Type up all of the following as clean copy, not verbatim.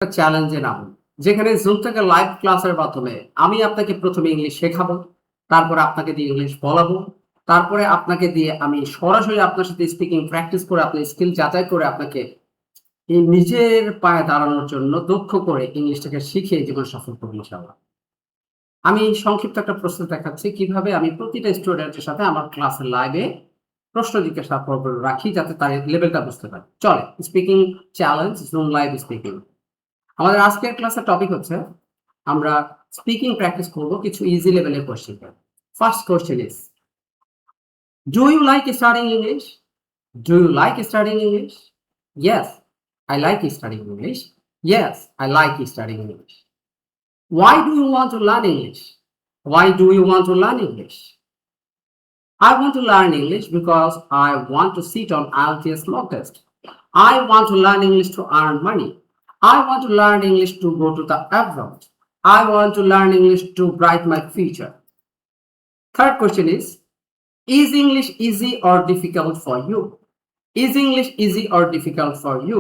চ্যালেঞ্জে নামুন। যেখানে জুম থেকে লাইভ ক্লাসের মাধ্যমে আমি আপনাকে প্রথমে ইংলিশ শেখাবো, তারপরে আপনাকে দিয়ে ইংলিশ বলাবো, তারপরে আপনাকে দিয়ে আমি সরাসরি আপনার সাথে স্পিকিং প্র্যাকটিস করে আপনার স্কিল যাচাই করে আপনাকে এই নিজের পায়ে দাঁড়ানোর জন্য দক্ষ করে ইংলিশটাকে শিখিয়ে জীবন সফল করব ইনশাআল্লাহ। আমি সংক্ষিপ্ত একটা প্রসেস দেখাচ্ছি কিভাবে আমি প্রতিটা স্টুডেন্টের সাথে আমার ক্লাসের লাইভে প্রশ্ন জিজ্ঞাসা পর্ব রাখি যাতে তার লেভেলটা বুঝতে পারে। চলে speaking challenge zoom live speaking. আমাদের আজকের ক্লাসের টপিক হচ্ছে আমরা স্পিকিং প্র্যাকটিস করব কিছু ইজি লেভেলের question. First question is do you like studying English? Do you like studying English? Yes, I like studying English. Yes, I like studying English. Why do you want to learn English? Why do you want to learn English? I want to learn English because I want to sit on IELTS mock test. I want to learn English to earn money. I want to learn English to go to the abroad. I want to learn English to bright my future. Third question is English easy or difficult for you? Is English easy or difficult for you?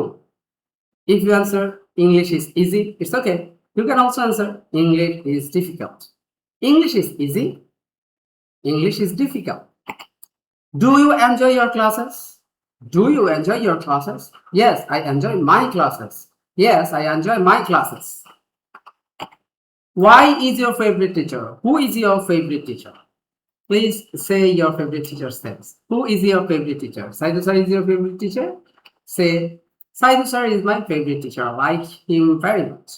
If you answer English is easy, it's okay. You can also answer English is difficult. English is easy. English is difficult. Do you enjoy your classes? Do you enjoy your classes? Yes, I enjoy my classes. Yes, I enjoy my classes. Why is your favorite teacher? Who is your favorite teacher? Please say your favorite teacher's names. Who is your favorite teacher? Saidu sir is your favorite teacher? Say, Saidu sir is my favorite teacher. I like him very much.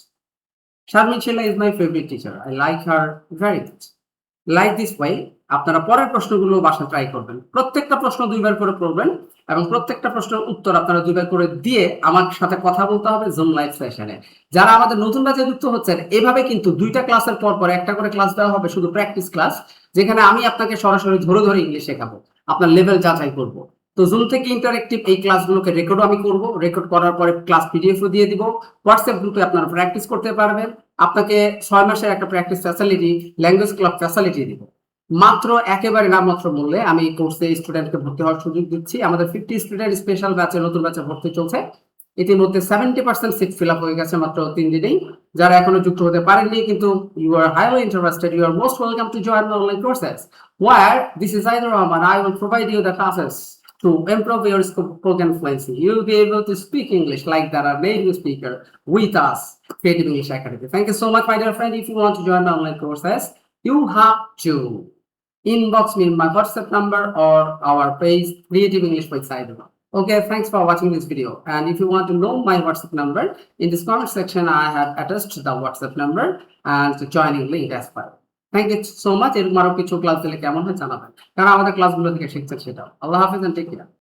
Sharmichela is my favorite teacher. I like her very much. Like this way, আপনারা পরের প্রশ্নগুলো বাসায় try করবেন। প্রত্যেকটা প্রশ্ন দুইবার করে পড়বেন এবং প্রত্যেকটা প্রশ্নের উত্তর আপনারা দুইবার করে দিয়ে আমার সাথে কথা বলতে হবে জুম লাইভ সেশনে। যারা আমাদের নতুন ব্যাচে যুক্ত হচ্ছেন, এভাবে কিন্তু দুইটা ক্লাসের পর পর একটা করে ক্লাস দেওয়া হবে, শুধু প্র্যাকটিস ক্লাস, যেখানে আমি আপনাকে সরাসরি ধরে ধরে ইংলিশ শেখাবো, আপনার লেভেল যাচাই করব। তো জুম থেকে ইন্টারেক্টিভ এই ক্লাসগুলোকে রেকর্ডও আমি করব, রেকর্ড করার পরে ক্লাস পিডিএফও দিয়ে দিব। হোয়াটসঅ্যাপ গ্রুপে আপনারা প্র্যাকটিস করতে পারবেন। আপনাকে 6 মাসের একটা practice facility, language club facility দিব। মাত্র একেবারে নামমাত্র মূল্যে আমি এই কোর্সে স্টুডেন্টকে ভর্তি হওয়ার সুযোগ দিচ্ছি। আমাদের 50 স্টুডেন্ট স্পেশাল ব্যাচে, নতুন ব্যাচে ভর্তি চলছে। ইতিমধ্যে 70% সিট ফিল আপ হয়ে গেছে মাত্র 3 দিনেই। যারা এখনো যুক্ত হতে পারেননি কিন্তু you are highly interested, you are most welcome to join my online courses where this is Aidur Rahman. I will provide you the classes to improve your spoken fluency. You will be able to speak English like that a native speaker with us, Creative English Academy. Thank you so much, my dear friend. If you want to join my online courses, you have to inbox me my WhatsApp number or our page Creative English with Aidur. Okay, thanks for watching this video. And if you want to know my WhatsApp number, in this comment section I have attached the WhatsApp number and the joining link as well. Thank you so much. এরকম আরো কিছু class দিলে কেমন হয় জানাবেন, কারণ আমাদের ক্লাসগুলো থেকে শিখছেন সেটা। আল্লাহ হাফেজ and take care.